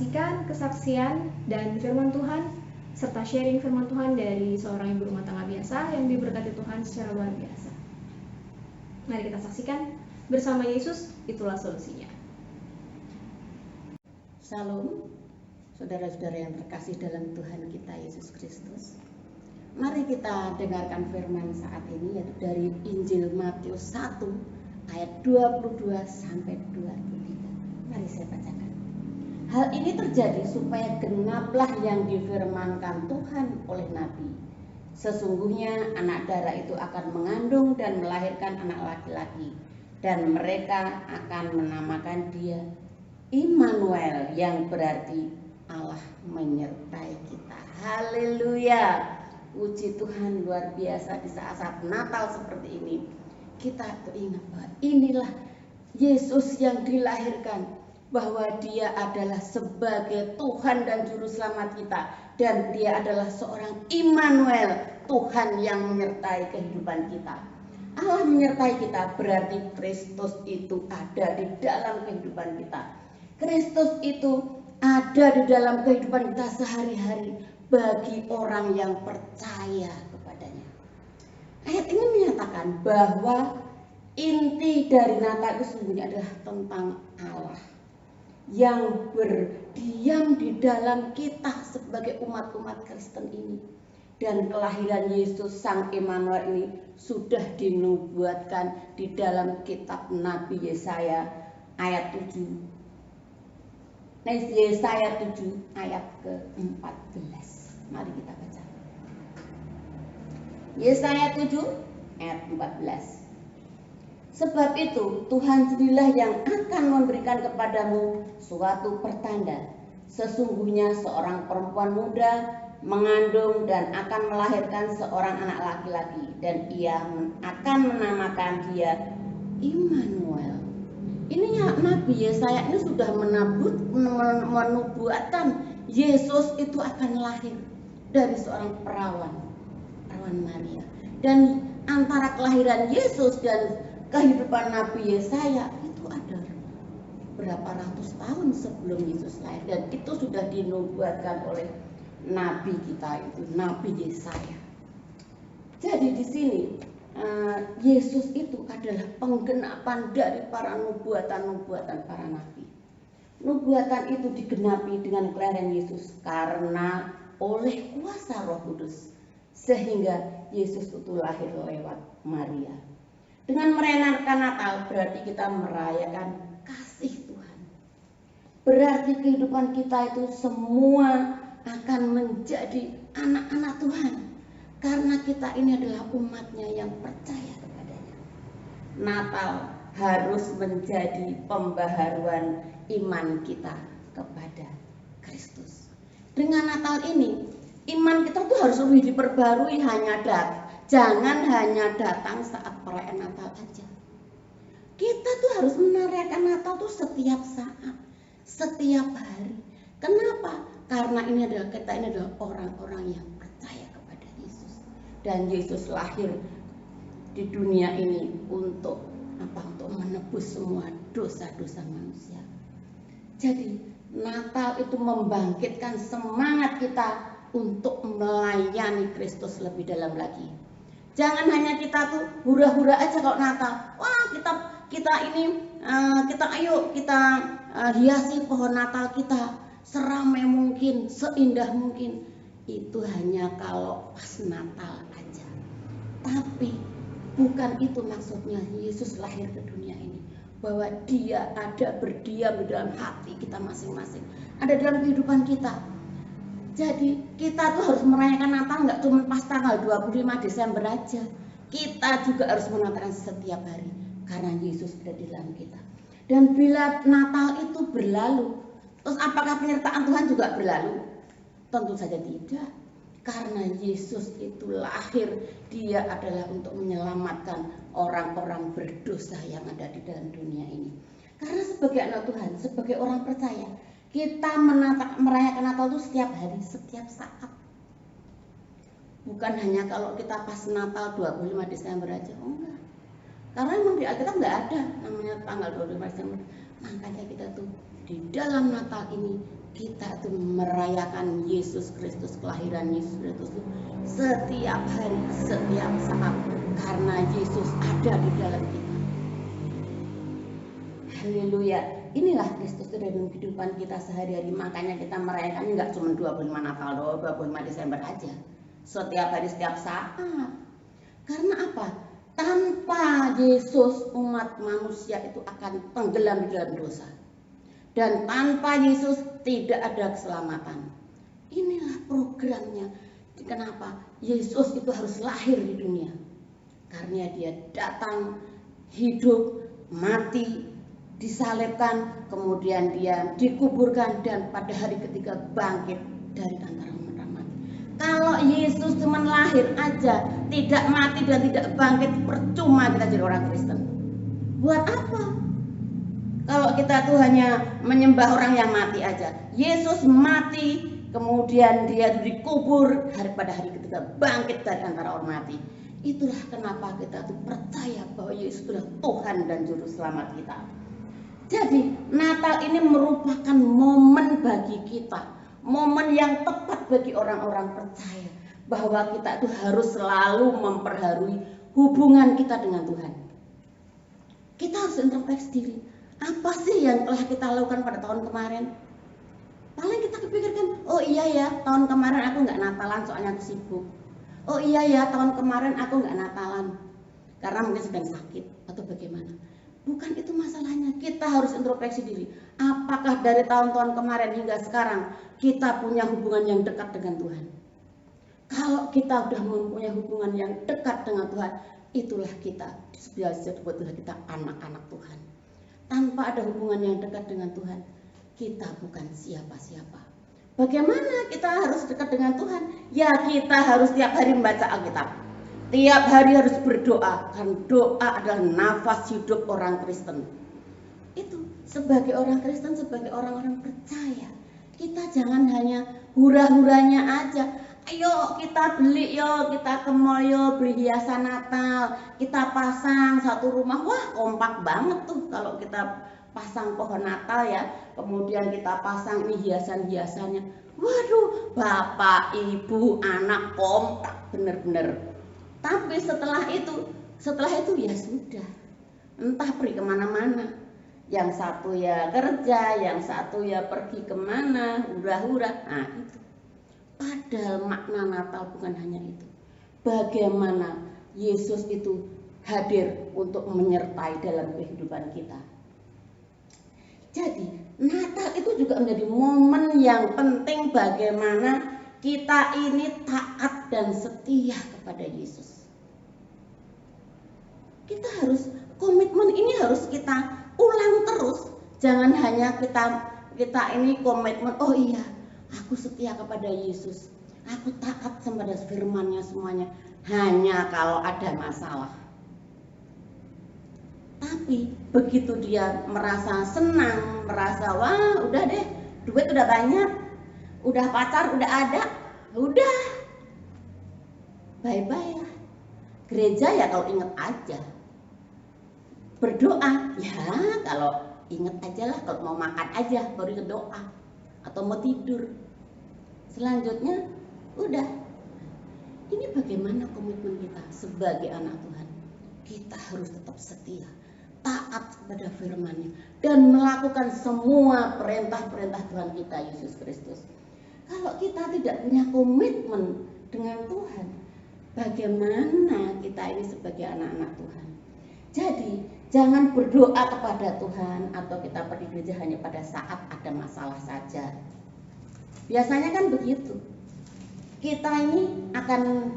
saksikan kesaksian dan firman Tuhan serta sharing firman Tuhan dari seorang ibu rumah tangga biasa yang diberkati Tuhan secara luar biasa. Mari kita saksikan bersama Yesus, itulah solusinya. Salam, saudara-saudara yang terkasih dalam Tuhan kita Yesus Kristus. Mari kita dengarkan firman saat ini, yaitu dari Injil Matius 1 ayat 22 sampai 23. Mari saya bacakan. Hal ini terjadi supaya genaplah yang difirmankan Tuhan oleh Nabi. Sesungguhnya anak darah itu akan mengandung dan melahirkan anak laki-laki, dan mereka akan menamakan dia Immanuel, yang berarti Allah menyertai kita. Haleluya. Puji Tuhan, luar biasa. Di saat-saat Natal seperti ini kita ingat bahwa inilah Yesus yang dilahirkan, bahwa dia adalah sebagai Tuhan dan Juru Selamat kita, dan dia adalah seorang Immanuel, Tuhan yang menyertai kehidupan kita. Allah menyertai kita berarti Kristus itu ada di dalam kehidupan kita. Kristus itu ada di dalam kehidupan kita sehari-hari bagi orang yang percaya kepadanya. Ayat ini menyatakan bahwa inti dari Natal itu sesungguhnya adalah tentang Allah yang berdiam di dalam kita sebagai umat-umat Kristen ini. Dan kelahiran Yesus Sang Immanuel ini sudah dinubuatkan di dalam kitab Nabi Yesaya ayat 7. Yesaya 7 ayat ke-14. Mari kita baca. Yesaya 7 ayat 14. Sebab itu Tuhan sendirilah yang akan memberikan kepadamu suatu pertanda. Sesungguhnya seorang perempuan muda mengandung dan akan melahirkan seorang anak laki-laki, dan ia akan menamakan dia Immanuel. Ini Nabi Yesaya ini sudah menubuatkan Yesus itu akan lahir dari seorang perawan Maria. Dan antara kelahiran Yesus dan kehidupan Nabi Yesaya itu ada berapa ratus tahun sebelum Yesus lahir, dan itu sudah dinubuatkan oleh Nabi kita itu, Nabi Yesaya. Jadi di sini Yesus itu adalah penggenapan dari para nubuatan para nabi. Nubuatan itu digenapi dengan kelahiran Yesus karena oleh kuasa Roh Kudus, sehingga Yesus itu lahir lewat Maria. Dengan merayakan Natal berarti kita merayakan kasih Tuhan. Berarti kehidupan kita itu semua akan menjadi anak-anak Tuhan, karena kita ini adalah umatnya yang percaya kepadanya. Natal harus menjadi pembaharuan iman kita kepada Kristus. Dengan Natal ini, iman kita tuh harus lebih diperbarui, jangan hanya datang saat perayaan Natal aja. Kita tuh harus merayakan Natal tuh setiap saat, setiap hari. Kenapa? Karena kita ini adalah orang-orang yang percaya kepada Yesus. Dan Yesus lahir di dunia ini untuk apa? Untuk menebus semua dosa-dosa manusia. Jadi Natal itu membangkitkan semangat kita untuk melayani Kristus lebih dalam lagi. Jangan hanya kita tuh hura-hura aja kalau Natal. Wah, kita hiasi pohon Natal kita seramai mungkin, seindah mungkin. Itu hanya kalau pas Natal aja. Tapi bukan itu maksudnya Yesus lahir ke dunia ini. Bahwa dia ada berdiam di dalam hati kita masing-masing, ada dalam kehidupan kita. Jadi kita tuh harus merayakan Natal nggak cuma pas tanggal 25 Desember aja. Kita juga harus merayakan setiap hari, karena Yesus ada di dalam kita. Dan bila Natal itu berlalu, terus apakah penyertaan Tuhan juga berlalu? Tentu saja tidak. Karena Yesus itu lahir, dia adalah untuk menyelamatkan orang-orang berdosa yang ada di dalam dunia ini. Karena sebagai anak Tuhan, sebagai orang percaya, kita merayakan Natal itu setiap hari, setiap saat. Bukan hanya kalau kita pas Natal 25 Desember aja, enggak. Karena memang di Alkitab enggak ada namanya tanggal 25 Desember. Makanya kita tuh di dalam Natal ini kita tuh merayakan Yesus Kristus, kelahiran Yesus Kristus itu setiap hari, setiap saat, karena Yesus ada di dalam kita. Haleluya. Inilah Kristus itu dalam kehidupan kita sehari-hari. Makanya kita merayakan nggak cuma 25 Natal doang, 25 Desember aja. Setiap hari, setiap saat. Karena apa? Tanpa Yesus, umat manusia itu akan tenggelam di dalam dosa. Dan tanpa Yesus tidak ada keselamatan. Inilah programnya. Kenapa? Yesus itu harus lahir di dunia. Karena dia datang, hidup, mati, disalibkan, kemudian dia dikuburkan, dan pada hari ketiga bangkit dari antara orang mati. Kalau Yesus cuma lahir aja, tidak mati dan tidak bangkit, percuma kita jadi orang Kristen. Buat apa? Kalau kita tuh hanya menyembah orang yang mati aja. Yesus mati, kemudian dia dikubur, pada hari ketiga bangkit dari antara orang mati. Itulah kenapa kita tuh percaya bahwa Yesus adalah Tuhan dan Juru Selamat kita. Jadi Natal ini merupakan momen bagi kita, momen yang tepat bagi orang-orang percaya bahwa kita itu harus selalu memperbarui hubungan kita dengan Tuhan. Kita harus introspeksi diri, apa sih yang telah kita lakukan pada tahun kemarin? Paling kita kepikirkan, oh iya ya, tahun kemarin aku nggak Natalan soalnya aku sibuk. Oh iya ya, tahun kemarin aku nggak Natalan karena mungkin sedang sakit atau bagaimana. Bukan itu masalahnya. Kita harus introspeksi diri. Apakah dari tahun-tahun kemarin hingga sekarang kita punya hubungan yang dekat dengan Tuhan? Kalau kita sudah mempunyai hubungan yang dekat dengan Tuhan, itulah kita disebut Tuhan kita anak-anak Tuhan. Tanpa ada hubungan yang dekat dengan Tuhan, kita bukan siapa-siapa. Bagaimana kita harus dekat dengan Tuhan? Ya, kita harus tiap hari membaca Alkitab. Tiap hari harus berdoa, karena doa adalah nafas hidup orang Kristen. Itu sebagai orang Kristen, sebagai orang-orang percaya, kita jangan hanya hura-huranya aja. Ayo kita beli, yo kita ke mall, yo beli hiasan Natal, kita pasang satu rumah. Wah, kompak banget tuh kalau kita pasang pohon Natal ya. Kemudian kita pasang ini hiasan-hiasannya. Waduh, bapak, ibu, anak kompak bener-bener. Tapi setelah itu ya sudah, entah pergi kemana-mana. Yang satu ya kerja, yang satu ya pergi kemana, hura-hura. Nah itu. Padahal makna Natal bukan hanya itu. Bagaimana Yesus itu hadir untuk menyertai dalam kehidupan kita. Jadi Natal itu juga menjadi momen yang penting bagaimana kita ini taat dan setia kepada Yesus. Kita harus, komitmen ini harus kita ulang terus. Jangan hanya kita ini komitmen, oh iya, aku setia kepada Yesus, aku taat kepada firman-Nya semuanya, hanya kalau ada masalah. Tapi begitu dia merasa senang, merasa wah udah deh, duit udah banyak, udah pacar udah ada, udah bye-bye lah. Gereja ya kalau inget aja, berdoa ya kalau inget aja lah, kalau mau makan aja baru inget doa, atau mau tidur. Selanjutnya udah. Ini bagaimana komitmen kita sebagai anak Tuhan? Kita harus tetap setia, taat kepada firman-Nya, dan melakukan semua perintah-perintah Tuhan kita Yesus Kristus. Kalau kita tidak punya komitmen dengan Tuhan, bagaimana kita ini sebagai anak-anak Tuhan? Jadi jangan berdoa kepada Tuhan atau kita pergi gereja hanya pada saat ada masalah saja. Biasanya kan begitu. Kita ini akan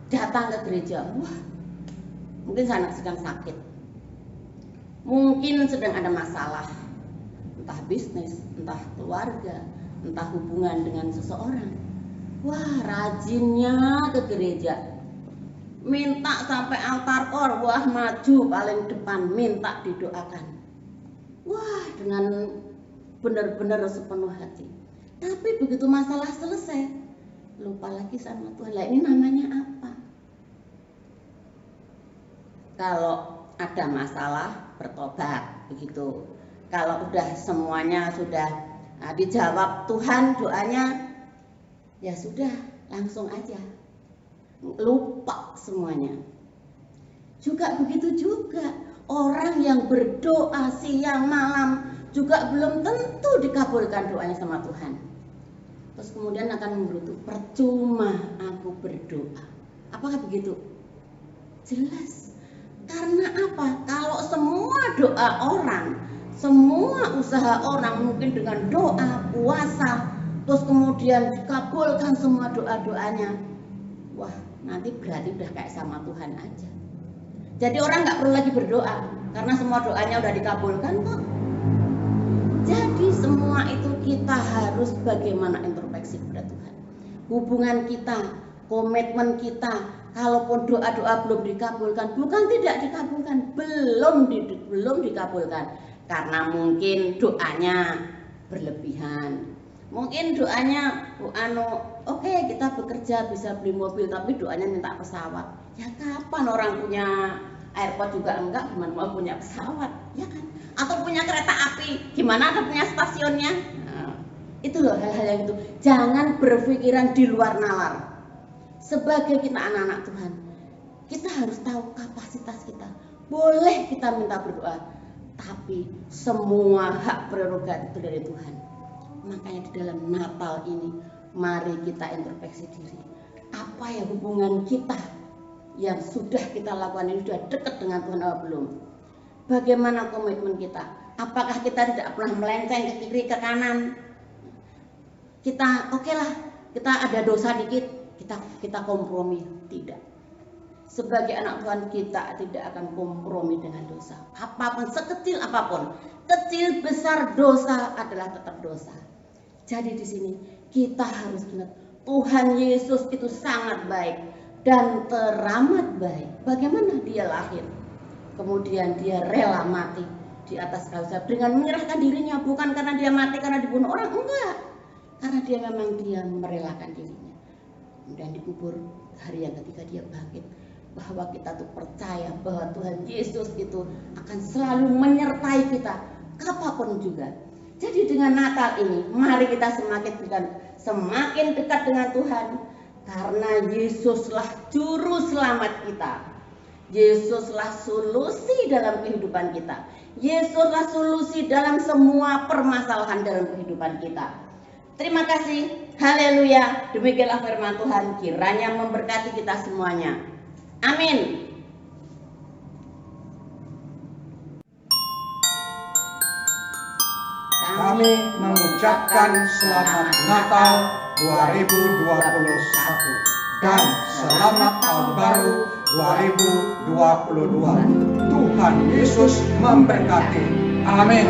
datang ke gereja, wah mungkin sedang sakit, mungkin sedang ada masalah, entah bisnis, entah keluarga, entah hubungan dengan seseorang. Wah, rajinnya ke gereja, minta sampai altar kor, wah maju paling depan, minta didoakan. Wah, dengan benar-benar sepenuh hati. Tapi begitu masalah selesai, lupa lagi sama Tuhan. Lah ini namanya apa? Kalau ada masalah bertobat begitu. Kalau udah semuanya sudah Nah, dijawab Tuhan doanya, ya sudah, langsung aja lupa semuanya. Juga begitu juga orang yang berdoa siang malam juga belum tentu dikabulkan doanya sama Tuhan. Terus kemudian akan menggerutu, percuma aku berdoa. Apakah begitu? Jelas. Karena apa? Kalau semua doa orang, semua usaha orang mungkin dengan doa, puasa, terus kemudian dikabulkan semua doa-doanya, wah, nanti berarti udah kayak sama Tuhan aja. Jadi orang nggak perlu lagi berdoa karena semua doanya udah dikabulkan kok. Jadi semua itu kita harus bagaimana introspeksi kepada Tuhan. Hubungan kita, komitmen kita, kalaupun doa-doa belum dikabulkan, bukan tidak dikabulkan, belum dikabulkan karena mungkin doanya berlebihan. Mungkin doanya oke, kita bekerja bisa beli mobil, tapi doanya minta pesawat. Ya kapan orang punya airport juga enggak, gimana mau punya pesawat, ya kan? Atau punya kereta api, gimana atau punya stasiunnya? Nah, itu loh hal-hal yang itu. Jangan berpikiran di luar nalar. Sebagai kita anak-anak Tuhan, kita harus tahu kapasitas kita. Boleh kita minta berdoa, tapi semua hak prerogatif itu dari Tuhan. Makanya di dalam Natal ini, mari kita introspeksi diri. Apa ya hubungan kita yang sudah kita lakukan ini, sudah dekat dengan Tuhan atau belum? Bagaimana komitmen kita? Apakah kita tidak pernah melenceng ke kiri ke kanan? Kita oke lah, kita ada dosa dikit, kita kompromi. Tidak. Sebagai anak Tuhan kita tidak akan kompromi dengan dosa. Apapun, sekecil apapun, kecil besar dosa adalah tetap dosa. Jadi di sini kita harus ingat Tuhan Yesus itu sangat baik dan teramat baik. Bagaimana dia lahir, kemudian dia rela mati di atas kayu salib dengan menyerahkan dirinya, bukan karena dia mati karena dibunuh orang, enggak, karena dia merelakan dirinya. Kemudian dikubur, hari yang ketiga dia bangkit. Bahwa kita tuh percaya bahwa Tuhan Yesus itu akan selalu menyertai kita apapun juga. Jadi dengan Natal ini, mari kita semakin dekat dengan Tuhan, karena Yesuslah juru selamat kita. Yesuslah solusi dalam kehidupan kita. Yesuslah solusi dalam semua permasalahan dalam kehidupan kita. Terima kasih. Haleluya. Demikianlah firman Tuhan, kiranya memberkati kita semuanya. Amin. Kami mengucapkan selamat Natal 2021 dan selamat tahun baru 2022. Tuhan Yesus memberkati. Amin.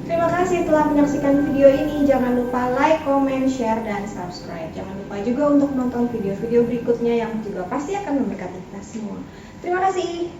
Terima kasih telah menyaksikan video ini. Jangan lupa like, comment, share, dan subscribe. Jangan lupa juga untuk nonton video-video berikutnya yang juga pasti akan memberkati kita semua. Terima kasih.